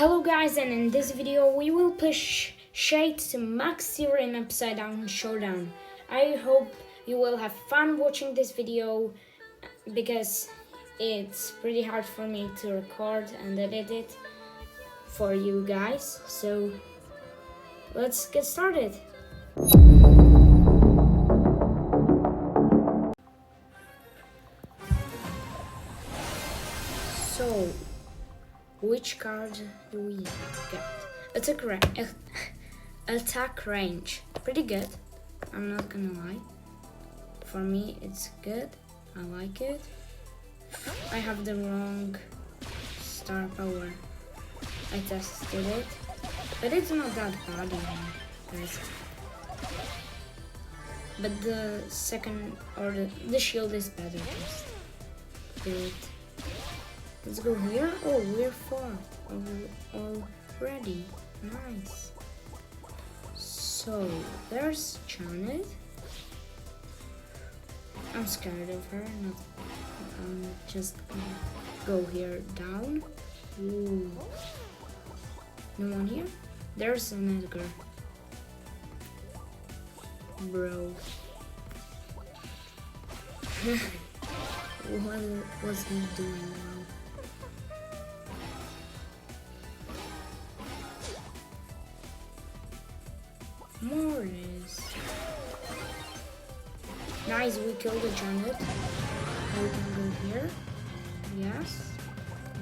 Hello guys, and in this video we will push Shade to max tier in Upside Down Showdown. I hope you will have fun watching this video because it's pretty hard for me to record and edit it for you guys. So let's get started. So which card do we get? Attack range. Pretty good. I'm not gonna lie. For me, it's good. I like it. I have the wrong star power. I tested it, but it's not that bad, guys. But the second or the shield is better. Just do it. Let's go here. Oh, we're fourth already. Nice. So there's Janet. I'm scared of her. I'm just gonna go here down. Ooh. No one here? There's an Edgar. Bro. What was he doing now? Morris. Nice, we killed the Janet. We can go here. Yes.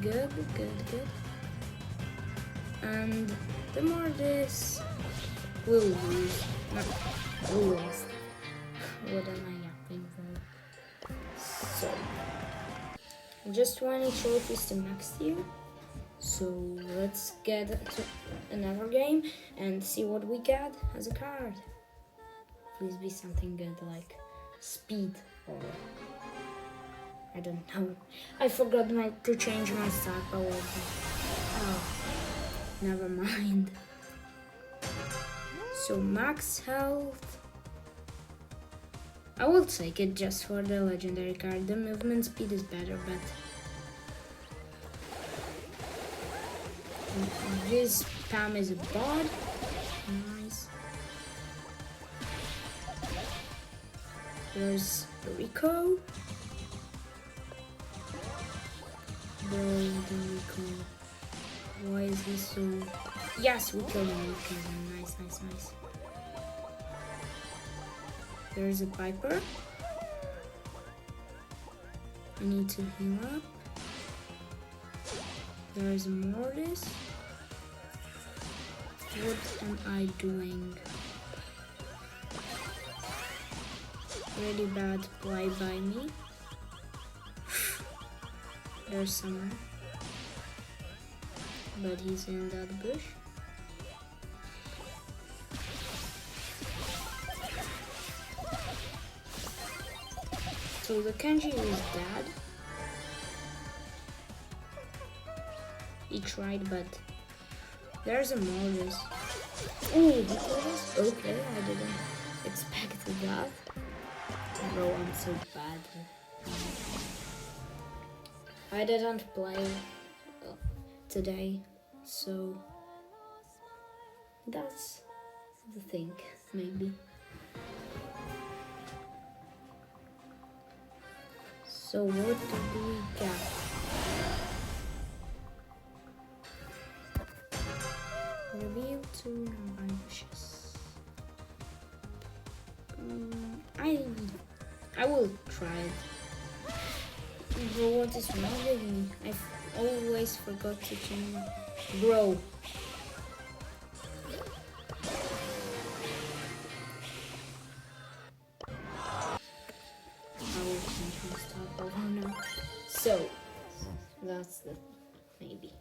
Good. And the Mortis will lose. No, we lost. What am I yapping for? So, just 20 trophies to max tier. So let's get to another game and see what we get as a card. Please be something good like speed or I don't know. I forgot to change my star power. Oh, never mind. So max health. I will take it just for the legendary card. The movement speed is better, but this Pam is a bot. Nice. There's Rico. Bro, the Rico. Why is he so... Yes, we killed him. Nice. There's a Piper. I need to heal up. There's a Mortis. What am I doing? Really bad play by me. There's someone, but he's in that bush. So the Kenji is dead. He tried, but there's a Mortis. Ooh, he killed us? Okay, I didn't expect that. Bro, I'm so bad. I didn't play today, so that's the thing, maybe. So what do we get? Reveal 2 ambushes. I will try it. Bro, what is wrong with me? I've always forgot to change. Bro. I will change my start over now. So that's the maybe.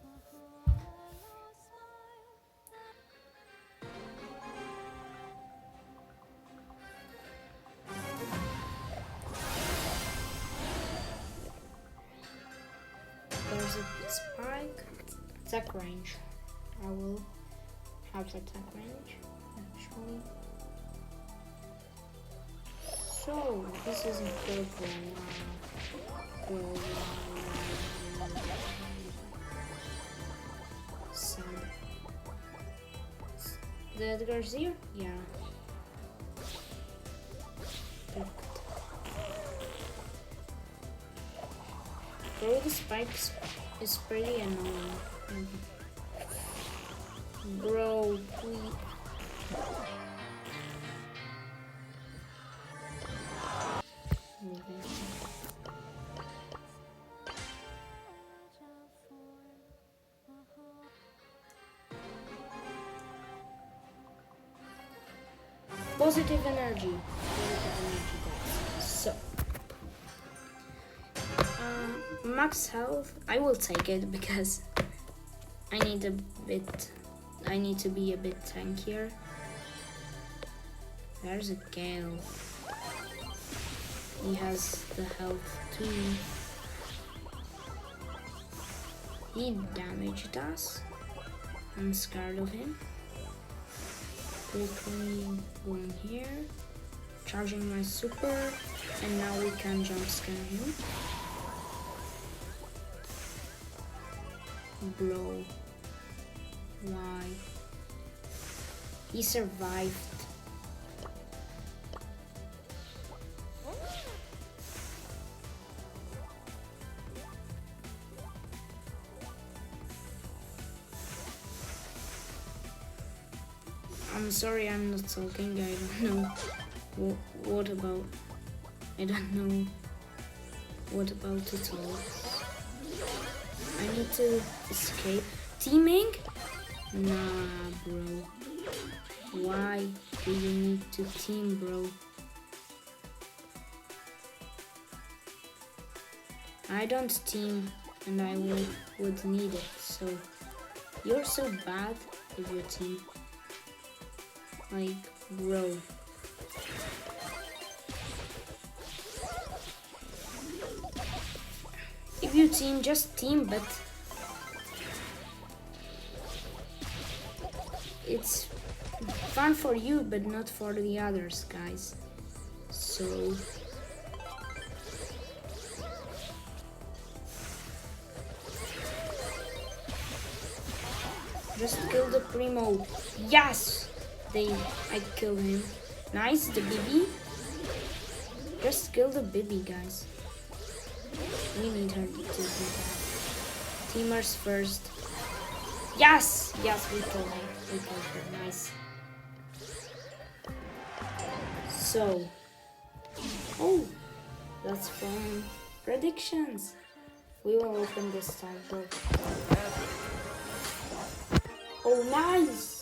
There's a spike. Attack range. I will have the attack range actually. So this is a good one. Sam The Edgar's here? Yeah. Perfect. Throw the spikes is pretty annoying. Bro, please. Positive energy. Guys. So, max health. I will take it because I need to be a bit tankier. There's a Gale. He has the health too. He damaged us. I'm scared of him. Quickly going here. Charging my super. And now we can jump scare him. Bro. Why? He survived. I'm sorry I'm not talking, I don't know what about, I don't know what about to talk. I need to escape. Teaming? Nah, bro. Why do you need to team, bro? I don't team and I would need it, so you're so bad if you team. Like, bro. If you team, just team, but it's fun for you, but not for the others, guys. So just kill the Primo. Yes! I killed him. Nice, the BB. Just kill the BB, guys. We need her to do that. Teamers first. Yes! Yes, we killed her. We killed her. Nice. So. Oh. That's from predictions. We will open this time, bro. Oh, nice!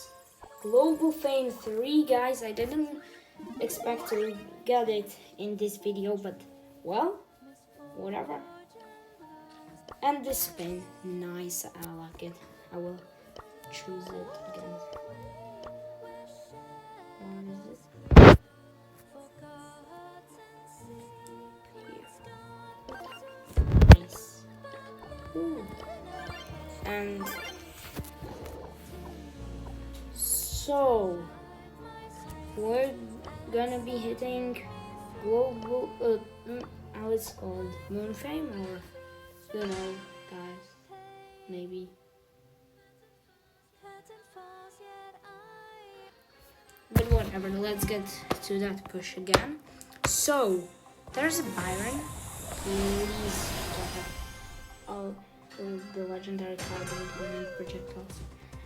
Global Fame 3, guys. I didn't expect to get it in this video, but well, whatever. And this spin, nice. I like it. I will choose it again. What is this? Here. Nice. Ooh. And so we're gonna be hitting global how it's called, moon fame, or you know, guys, maybe. But whatever, let's get to that push again. So there's a Byron. Please don't have the legendary card with homing projectiles.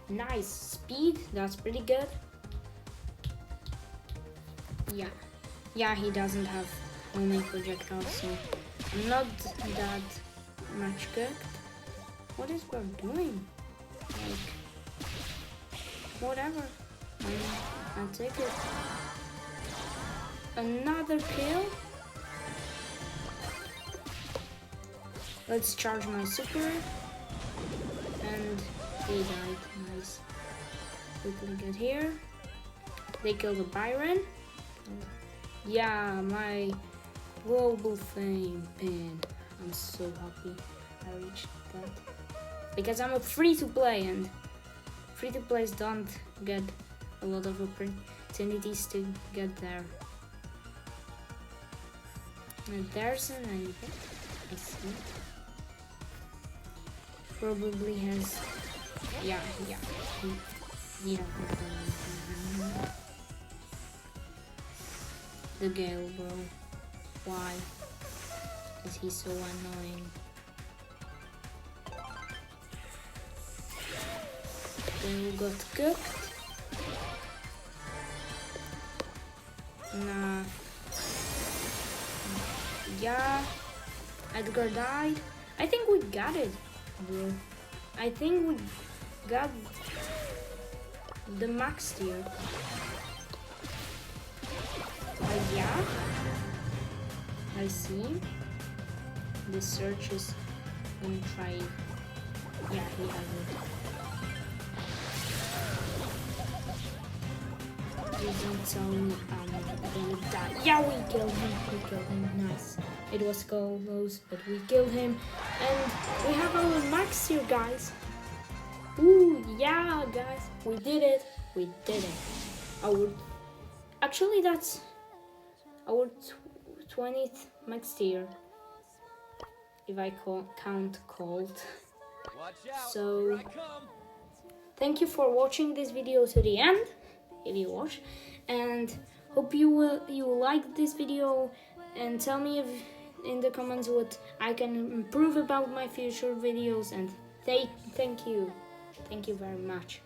Nice speed, that's pretty good. Yeah, he doesn't have homing projectiles, so I'm not that much good. What is Bro doing? Like, whatever. I'll take it. Another kill. Let's charge my super. And they died. Nice. Quickly get here. They killed the Byron. Yeah, my global fame pin. I'm so happy I reached that. Because I'm a free-to-play, and free-to-plays don't get a lot of opportunities to get there. And there's an idea. I see. Probably has, yeah. Yeah. The Gale, bro. Why is he so annoying? Gale got cooked. Nah. Yeah. Edgar died. I think we got it, bro. I think we got the max tier. Yeah. I see. The search is gonna try. Yeah, he has it. Please don't tell me they will die. Yeah, we killed him. We killed him. Nice. It was close, but we killed him. And we have our max here, guys. Ooh, yeah, guys. We did it. We did it. Actually, that's our 20th max tier. If I count Colt. So, thank you for watching this video to the end, if you watch, and hope you like this video, and tell me in the comments what I can improve about my future videos, and thank you very much.